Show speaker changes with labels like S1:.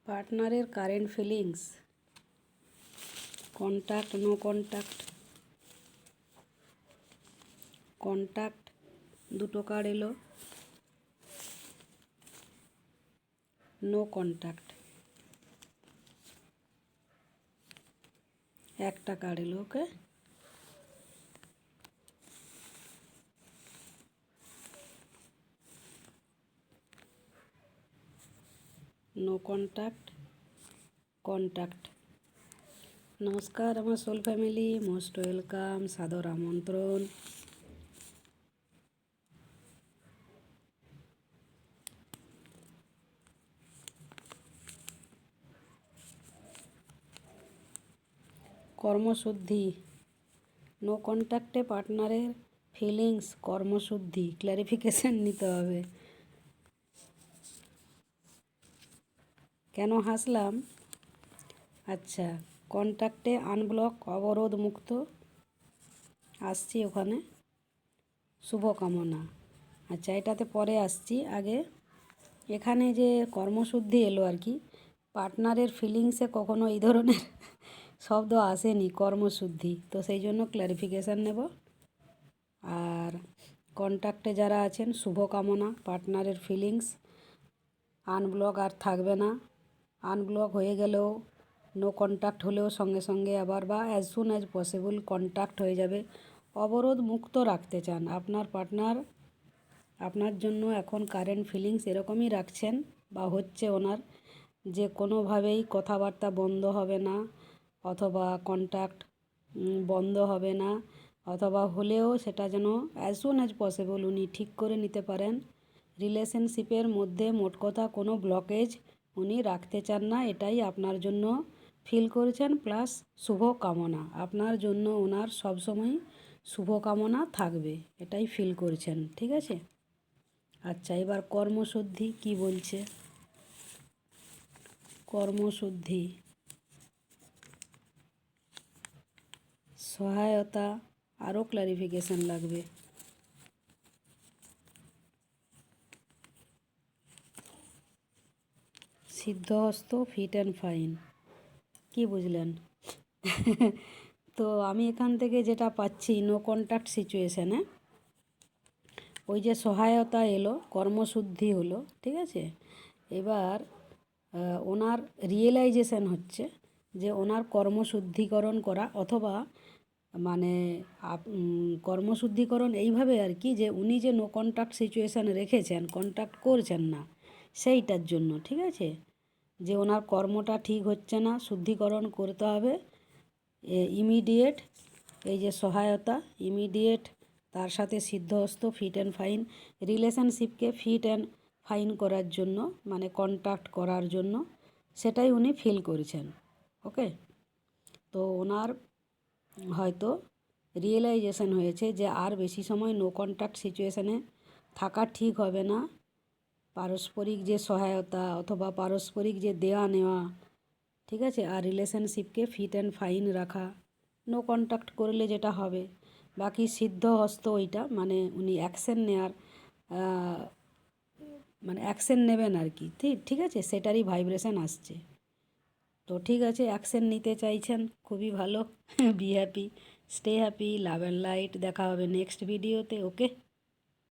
S1: পার্টনারের current feelings, contact, no contact. Contact দুটো card এলো, নো কন্ট্যাক্ট একটা কার্ড এলো। Okay, no contact, contact. নমস্কার আমার সোল ফ্যামিলি, মোস্ট ওয়েলকাম, সাদর আমন্ত্রণ। কর্মশুদ্ধি, নো কন্ট্যাক্টে পার্টনারের ফিলিংস, কর্মশুদ্ধি, ক্ল্যারিফিকেশন নিতে হবে। কেন হাসলাম? আচ্ছা, কন্ট্যাক্টে আনব্লক, অবরোধ মুক্ত আসছি, ওখানে শুভকামনা। আচ্ছা, এটাতে পরে আসছি। আগে এখানে যে কর্মশুদ্ধি এলো আর কি, পার্টনারের ফিলিংসে কখনো এই ধরনের শব্দ আসেনি, কর্মশুদ্ধি, তো সেই জন্য ক্ল্যারিফিকেশান নেব। আর কন্ট্যাক্টে যারা আছেন, শুভকামনা, পার্টনারের ফিলিংস আনব্লক আর থাকবে না। আনব্লক হয়ে গেলেও, নো কন্ট্যাক্ট হলেও সঙ্গে সঙ্গে আবার বা as soon as possible contact হয়ে যাবে। অবরোধ মুক্ত রাখতে চান আপনার পার্টনার, আপনার জন্য এখন কারেন্ট ফিলিংস এরকমই রাখছেন বা হচ্ছে ওনার, যে কোনোভাবেই কথাবার্তা বন্ধ হবে না, অথবা কন্ট্যাক্ট বন্ধ হবে না, অথবা হলেও সেটা যেন অ্যাজ সুন অ্যাজ পসিবল উনি ঠিক করে নিতে পারেন। রিলেশনশিপের মধ্যে মোট কথা কোনো ব্লকেজ উনি রাখতে চান না, এটাই আপনার জন্য ফিল করছেন। প্লাস শুভকামনা, আপনার জন্য ওনার সবসময় শুভকামনা থাকবে, এটাই ফিল করছেন। ঠিক আছে? আচ্ছা, এবার কর্মশুদ্ধি কি বলছে? কর্মশুদ্ধি, সহায়তা, আরও ক্লারিফিকেশন লাগবে। সিদ্ধহস্ত, ফিট অ্যান্ড ফাইন, কি বুঝলেন? তো আমি এখান থেকে যেটা পাচ্ছি, নো কন্ট্যাক্ট সিচুয়েশানে ওই যে সহায়তা এলো, কর্মশুদ্ধি হলো, ঠিক আছে? এবার ওনার রিয়েলাইজেশন হচ্ছে যে ওনার কর্মশুদ্ধিকরণ করা, অথবা মানে কর্মশুদ্ধিকরণ এইভাবে আর কি, যে উনি যে নো কন্ট্যাক্ট সিচুয়েশানে রেখেছেন, কন্ট্যাক্ট করছেন না সেইটার জন্য, ঠিক আছে? যে ওনার কর্মটা ঠিক হচ্ছে না, শুদ্ধিকরণ করতে হবে ইমিডিয়েট। এই যে সহায়তা ইমিডিয়েট, তার সাথে সিদ্ধহস্ত, ফিট অ্যান্ড ফাইন, রিলেশনশিপকে ফিট অ্যান্ড ফাইন করার জন্য, মানে কন্ট্যাক্ট করার জন্য, সেটাই উনি ফিল করেছেন। ওকে, তো ওনার হয়তো রিয়েলাইজেশন হয়েছে যে আর বেশি সময় নো কন্ট্যাক্ট সিচুয়েশানে থাকা ঠিক হবে না। পারস্পরিক যে সহায়তা অথবা পারস্পরিক যে দেওয়া নেওয়া, ঠিক আছে, আর রিলেশনশিপকে ফিট অ্যান্ড ফাইন রাখা, নো কন্ট্যাক্ট করলে যেটা হবে। বাকি সিদ্ধ হস্ত, ওইটা মানে উনি অ্যাকশন নেওয়ার, মানে অ্যাকশন নেবেন আর কি, ঠিক আছে, সেটারই ভাইব্রেশন আসছে। তো ঠিক আছে, অ্যাকশন নিতে চাইছেন, খুবই ভালো। Be happy, stay happy, love and light. দেখা হবে নেক্সট ভিডিওতে। ওকে।